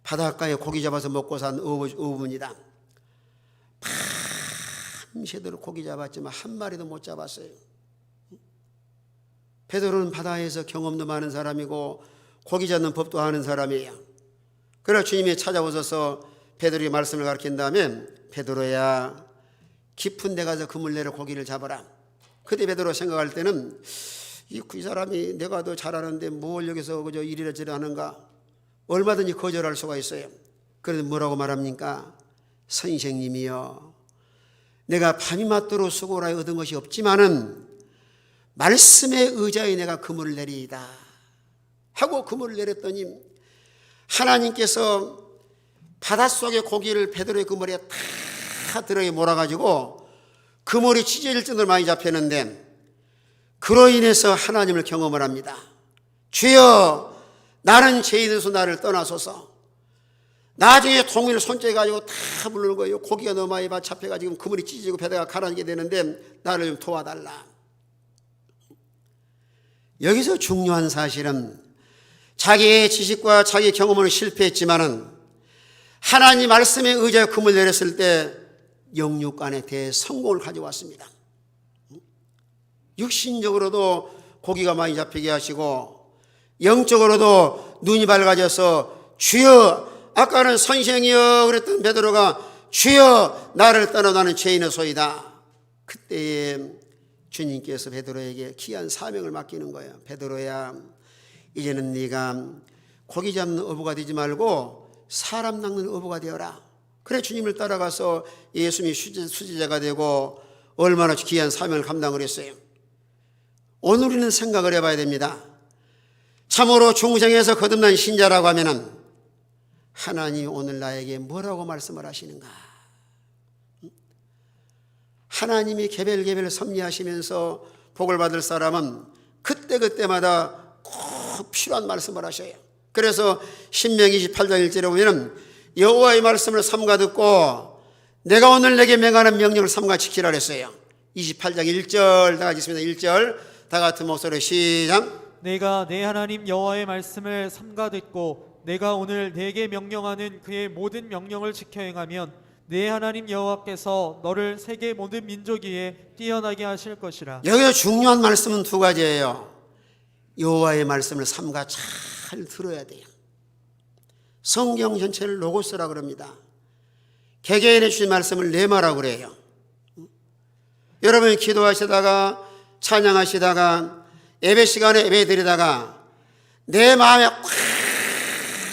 바닷가에 고기 잡아서 먹고 산 어부입니다. 밤새도록 고기 잡았지만 한 마리도 못 잡았어요. 베드로는 바다에서 경험도 많은 사람이고 고기 잡는 법도 아는 사람이에요. 그래서 주님이 찾아오셔서 베드로에게 말씀을 가르친 다음에, 베드로야, 깊은 데 가서 그물 내려 고기를 잡아라. 그때 베드로 생각할 때는 이 사람이 내가 더 잘하는데 뭘 여기서 그저 이리저리 하는가? 얼마든지 거절할 수가 있어요. 그런데 뭐라고 말합니까? 선생님이여, 내가 밤이 맞도록 수고를 하여 얻은 것이 없지만은 말씀의 의자에 내가 그물을 내리이다 하고 그물을 내렸더니, 하나님께서 바닷속의 고기를 베드로의 그물에 다 들어에 몰아가지고 그물이 찢어질 정도로 많이 잡혔는데, 그로 인해서 하나님을 경험을 합니다. 주여, 나는 죄인에서 나를 떠나소서. 나중에 동이를 손째 가지고 다 부르는 거예요. 고기가 너무 많이 잡혀가지고 그물이 찢어지고 배다가 가라앉게 되는데 나를 좀 도와달라. 여기서 중요한 사실은 자기의 지식과 자기의 경험으로 실패했지만은 하나님 말씀에 의지하여 그물 내렸을 때 영육간에 대성공을 가져왔습니다. 육신적으로도 고기가 많이 잡히게 하시고 영적으로도 눈이 밝아져서, 주여, 아까는 선생이여 그랬던 베드로가 주여, 나를 떠나 나는 죄인이소이다. 그때에 주님께서 베드로에게 귀한 사명을 맡기는 거예요. 베드로야, 이제는 네가 고기 잡는 어부가 되지 말고 사람 낚는 어부가 되어라. 그래 주님을 따라가서 예수님이 수제자가 되고 얼마나 귀한 사명을 감당을 했어요. 오늘 우리는 생각을 해봐야 됩니다. 참으로 중생에서 거듭난 신자라고 하면은 하나님이 오늘 나에게 뭐라고 말씀을 하시는가? 하나님이 개별 섭리하시면서 복을 받을 사람은 그때마다 꼭 필요한 말씀을 하셔요. 그래서 신명기 28장 1절에 보면 여호와의 말씀을 삼가 듣고 내가 오늘 내게 명하는 명령을 삼가 지키라 그랬어요. 28장 1절 다 같이 있습니다. 1절 다 같은 목소리로 시작. 내가 내 하나님 여호와의 말씀을 삼가 듣고 내가 오늘 내게 명령하는 그의 모든 명령을 지켜 행하면 내 하나님 여호와께서 너를 세계 모든 민족 위에 뛰어나게 하실 것이라. 여기서 중요한 말씀은 두 가지예요. 여호와의 말씀을 삼가 잘 들어야 돼요. 성경 전체를 로고스라 그럽니다. 개개인에 주신 말씀을 레마라고 그래요. 여러분이 기도하시다가 찬양하시다가 예배 시간에 예배 드리다가 내 마음에 꽉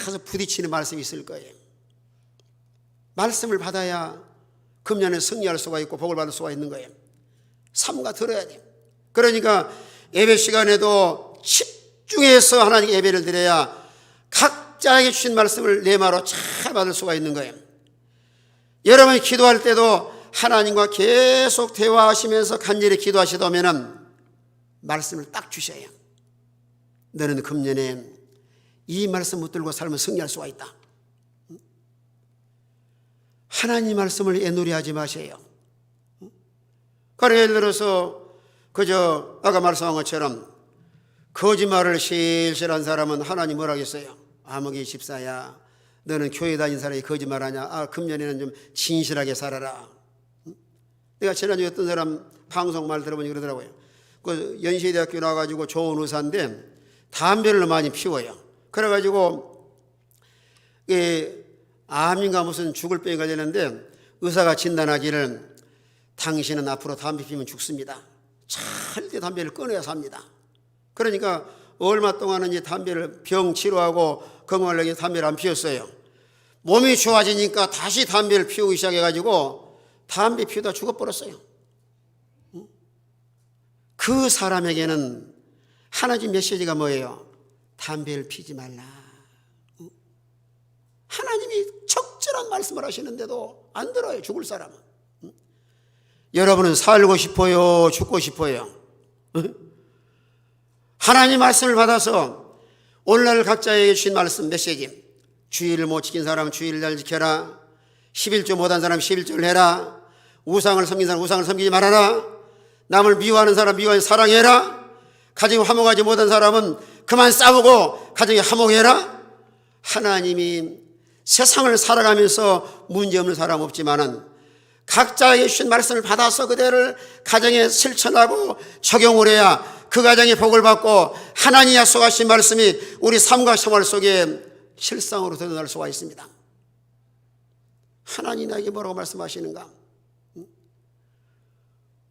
가서 부딪히는 말씀이 있을 거예요. 말씀을 받아야 금년에 승리할 수가 있고 복을 받을 수가 있는 거예요. 삼가 들어야 돼요. 그러니까 예배 시간에도 집중해서 하나님께 예배를 드려야 각자에게 주신 말씀을 레마로 잘 받을 수가 있는 거예요. 여러분이 기도할 때도 하나님과 계속 대화하시면서 간절히 기도하시다면은 말씀을 딱 주셔요. 너는 금년에 이 말씀 붙들고 살면 승리할 수가 있다. 하나님 말씀을 애누리하지 마세요. 그러니까 예를 들어서 그저 아까 말씀한 것처럼 거짓말을 실실한 사람은 하나님 뭐라 하겠어요? 아무개 집사야, 너는 교회 다닌 사람이 거짓말하냐? 금년에는 좀 진실하게 살아라. 내가 지난주에 어떤 사람 방송 말 들어보니 그러더라고요. 그 연세대학교 나와가지고 좋은 의사인데 담배를 많이 피워요. 그래가지고 암인가 무슨 죽을 병이 걸리는데 의사가 진단하기를 당신은 앞으로 담배 피우면 죽습니다. 절대 담배를 끊어야 삽니다. 그러니까 얼마 동안은 이 담배를 병 치료하고 건강하려고 담배를 안 피웠어요. 몸이 좋아지니까 다시 담배를 피우기 시작해가지고 담배 피우다 죽어버렸어요. 그 사람에게는 하나님 메시지가 뭐예요? 담배를 피지 말라. 하나님이 적절한 말씀을 하시는데도 안 들어요, 죽을 사람은. 여러분은 살고 싶어요, 죽고 싶어요? 하나님 말씀을 받아서 오늘날 각자에게 주신 말씀 메시지, 주일을 못 지킨 사람은 주일을 잘 지켜라, 11조 못한 사람은 11조를 해라, 우상을 섬긴 사람은 우상을 섬기지 말아라, 남을 미워하는 사람 미워하지 사랑해라, 가정에 화목하지 못한 사람은 그만 싸우고 가정에 화목해라. 하나님이 세상을 살아가면서 문제없는 사람 없지만은 각자에게 주신 말씀을 받아서 그대를 가정에 실천하고 적용을 해야 그 가정의 복을 받고 하나님이 약속하신 말씀이 우리 삶과 생활 속에 실상으로 드러날 수가 있습니다. 하나님 나에게 뭐라고 말씀하시는가?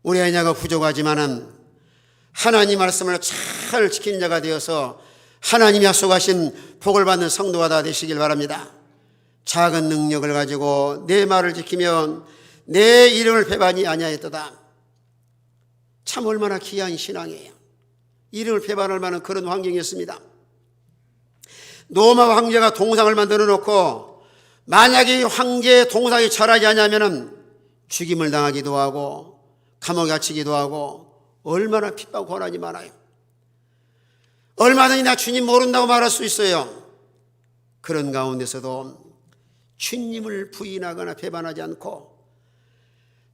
우리 애냐가 부족하지만은 하나님 말씀을 잘 지키는 자가 되어서 하나님이 약속하신 복을 받는 성도가 다 되시길 바랍니다. 작은 능력을 가지고 내 말을 지키면 내 이름을 배반이 아니하였도다. 참 얼마나 귀한 신앙이에요. 이름을 배반할 만한 그런 환경이었습니다. 노마 황제가 동상을 만들어 놓고 만약에 황제의 동상이 절하지 않으면 죽임을 당하기도 하고 감옥에 갇히기도 하고 얼마나 핍박 고난이 많아요. 얼마든지 나 주님 모른다고 말할 수 있어요. 그런 가운데서도 주님을 부인하거나 배반하지 않고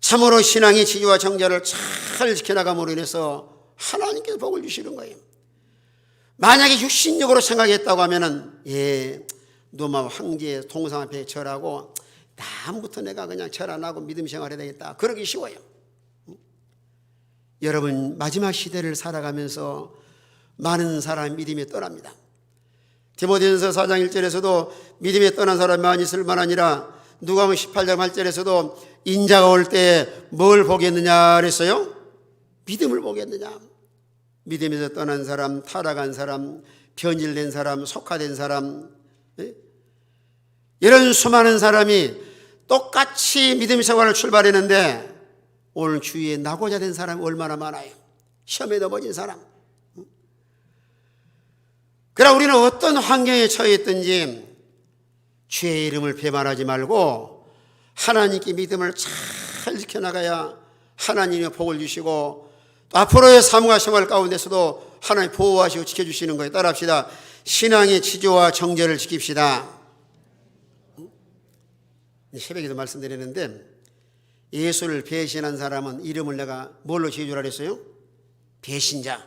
참으로 신앙의 지주와 정자를 잘 지켜나감으로 인해서 하나님께서 복을 주시는 거예요. 만약에 육신적으로 생각했다고 하면은 노마 황제의 동상 앞에 절하고 다음부터 내가 그냥 절 안 하고 믿음 생활해야 되겠다. 그러기 쉬워요. 여러분 마지막 시대를 살아가면서 많은 사람이 믿음에 떠납니다. 디모데전서 4장 1절에서도 믿음에 떠난 사람이 많이 있을 만하니라. 누가복음 18장 8절에서도 인자가 올 때 뭘 보겠느냐 그랬어요? 믿음을 보겠느냐. 믿음에서 떠난 사람, 타락한 사람, 변질된 사람, 속화된 사람, 이런 수많은 사람이 똑같이 믿음 생활을 출발했는데 오늘 주위에 나고자 된 사람이 얼마나 많아요. 시험에 넘어진 사람. 그러나 우리는 어떤 환경에 처해 있든지 주의 이름을 배반하지 말고 하나님께 믿음을 잘 지켜나가야 하나님의 복을 주시고 또 앞으로의 삶과 생활 가운데서도 하나님 보호하시고 지켜주시는 거예요. 따라합시다. 신앙의 지조와 정죄를 지킵시다. 새벽에도 말씀드렸는데 예수를 배신한 사람은 이름을 내가 뭘로 지어주라 그랬어요? 배신자.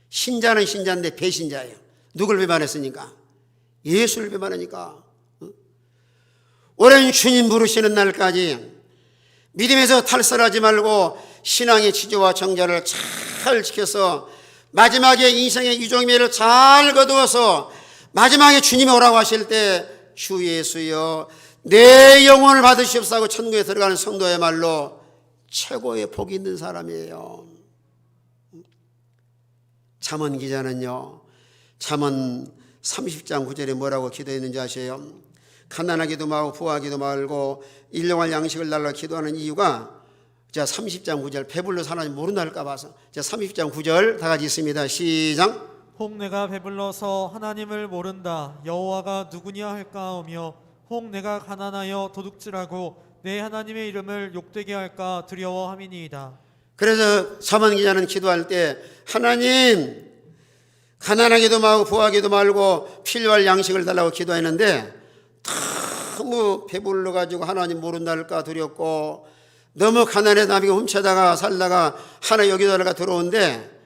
신자는 신자인데 배신자예요. 누굴 배반했으니까? 예수를 배반하니까. 오랜 주님 부르시는 날까지 믿음에서 탈선하지 말고 신앙의 지조와 정자를 잘 지켜서 마지막에 인생의 유종매를 잘 거두어서 마지막에 주님이 오라고 하실 때 주 예수여 내 영혼을 받으시옵소서 천국에 들어가는 성도야말로 최고의 복이 있는 사람이에요. 잠언 기자는요, 잠언 30장 9절에 뭐라고 기도했는지 아세요? 가난하기도 말고 부하기도 말고 일용할 양식을 달라고 기도하는 이유가 자 30장 9절 배불러 사나니 모른다 할까 봐서 자 30장 9절 다 같이 있습니다. 시작. 혹 내가 배불러서 하나님을 모른다 여호와가 누구냐 할까하며 혹 내가 가난하여 도둑질하고 내 하나님의 이름을 욕되게 할까 두려워함이니이다. 그래서 잠언 기자는 기도할 때 하나님 가난하기도 말고 부하기도 말고 필요할 양식을 달라고 기도했는데 너무 배불러 가지고 하나님 모른다 할까 두렵고 너무 가난해서 남에게 훔쳐다가 살다가 하나 여기다가 들어오는데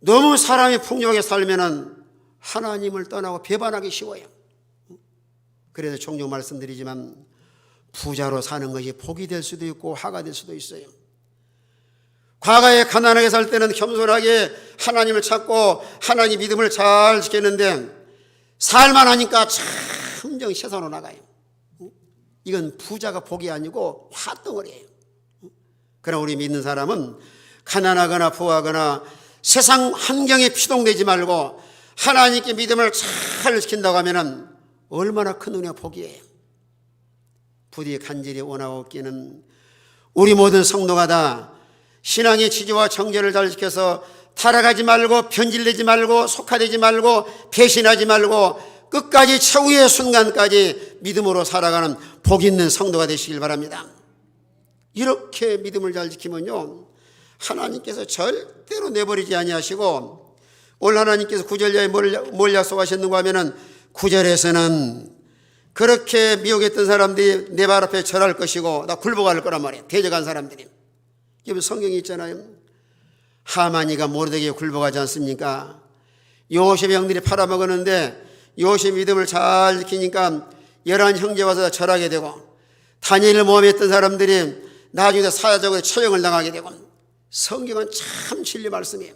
너무 사람이 풍요하게 살면은 하나님을 떠나고 배반하기 쉬워요. 그래서 종종 말씀드리지만 부자로 사는 것이 복이 될 수도 있고 화가 될 수도 있어요. 과거에 가난하게 살 때는 겸손하게 하나님을 찾고 하나님 믿음을 잘 지켰는데 살만 하니까 점점 세상으로 나가요. 이건 부자가 복이 아니고 화덩어리예요. 그러나 우리 믿는 사람은 가난하거나 부하거나 세상 환경에 피동되지 말고 하나님께 믿음을 잘 지킨다고 하면 얼마나 큰 은혜와 복이에요. 부디 간절히 원하옵기는 우리 모든 성도가 다 신앙의 지지와 정절을 잘 지켜서 타락하지 말고 변질되지 말고 속화되지 말고 배신하지 말고 끝까지 최후의 순간까지 믿음으로 살아가는 복 있는 성도가 되시길 바랍니다. 이렇게 믿음을 잘 지키면요, 하나님께서 절대로 내버리지 아니하시고, 오늘 하나님께서 9절에 뭘 약속하셨는가 하면은 9절에서는 그렇게 미혹했던 사람들이 내 발 앞에 절할 것이고 나 굴복할 거란 말이에요. 대적한 사람들이. 여기 성경이 있잖아요. 하만이가 모르드게에 굴복하지 않습니까? 요셉의 형들이 팔아먹었는데 요셉 믿음을 잘 지키니까 11 형제가 와서 절하게 되고, 다니엘을 모함했던 사람들이 나중에 사자적으로 처형을 당하게 되고, 성경은 참 진리 말씀이에요.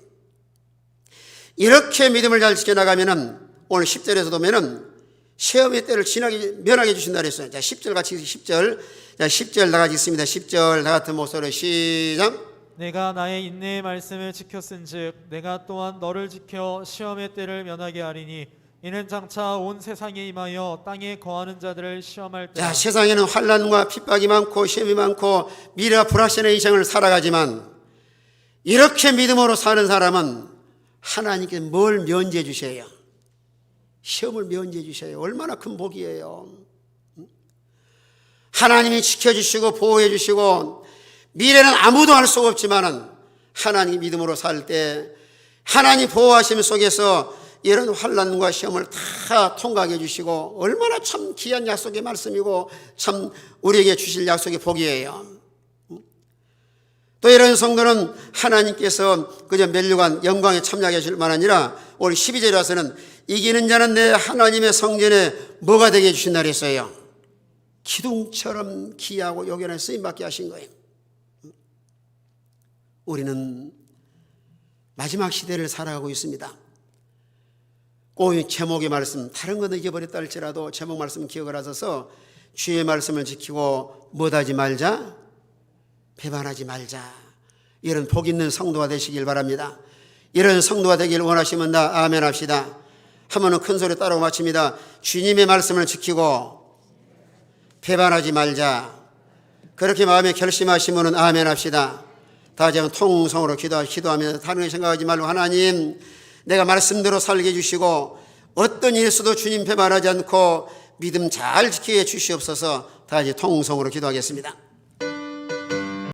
이렇게 믿음을 잘 지켜나가면은 오늘 10절에서 보면은 시험의 때를 면하게 해주신다 그랬어요. 자, 10절 같이 10절. 자, 10절 다 같이 있습니다. 10절 다 같은 목소리로 시작. 내가 나의 인내의 말씀을 지켰은즉 내가 또한 너를 지켜 시험의 때를 면하게 하리니 이는 장차 온 세상에 임하여 땅에 거하는 자들을 시험할 때라. 자, 세상에는 환난과 핍박이 많고 시험이 많고 미래가 불확실한 인생을 살아가지만 이렇게 믿음으로 사는 사람은 하나님께 뭘 면제해 주셔요? 시험을 면제해 주셔요. 얼마나 큰 복이에요. 하나님이 지켜주시고 보호해 주시고 미래는 아무도 알 수가 없지만은 하나님 믿음으로 살 때 하나님 보호하심 속에서 이런 환난과 시험을 다 통과해 주시고 얼마나 참 귀한 약속의 말씀이고 참 우리에게 주실 약속의 복이에요. 또 이런 성도는 하나님께서 그저 멸류관 영광에 참여하게 하실 만 아니라 오늘 12절에 와서는 이기는 자는 내 하나님의 성전에 뭐가 되게 해주신다 그랬어요? 기둥처럼 귀하고 요견한 쓰임받게 하신 거예요. 우리는 마지막 시대를 살아가고 있습니다. 꼭 제목의 말씀, 다른 건 잊어버렸다 할지라도 제목 말씀 기억을 하셔서 주의 말씀을 지키고 못하지 말자, 배반하지 말자, 이런 복 있는 성도가 되시길 바랍니다. 이런 성도가 되길 원하시면 다 아멘 합시다. 하면은 큰 소리 따라고 마칩니다. 주님의 말씀을 지키고 배반하지 말자. 그렇게 마음에 결심하시면은 아멘 합시다. 다 같이 통성으로 기도하면서 다른 거 생각하지 말고 하나님, 내가 말씀대로 살게 해주시고 어떤 일에서도 주님 배반하지 않고 믿음 잘 지키게 해주시옵소서. 다 같이 통성으로 기도하겠습니다.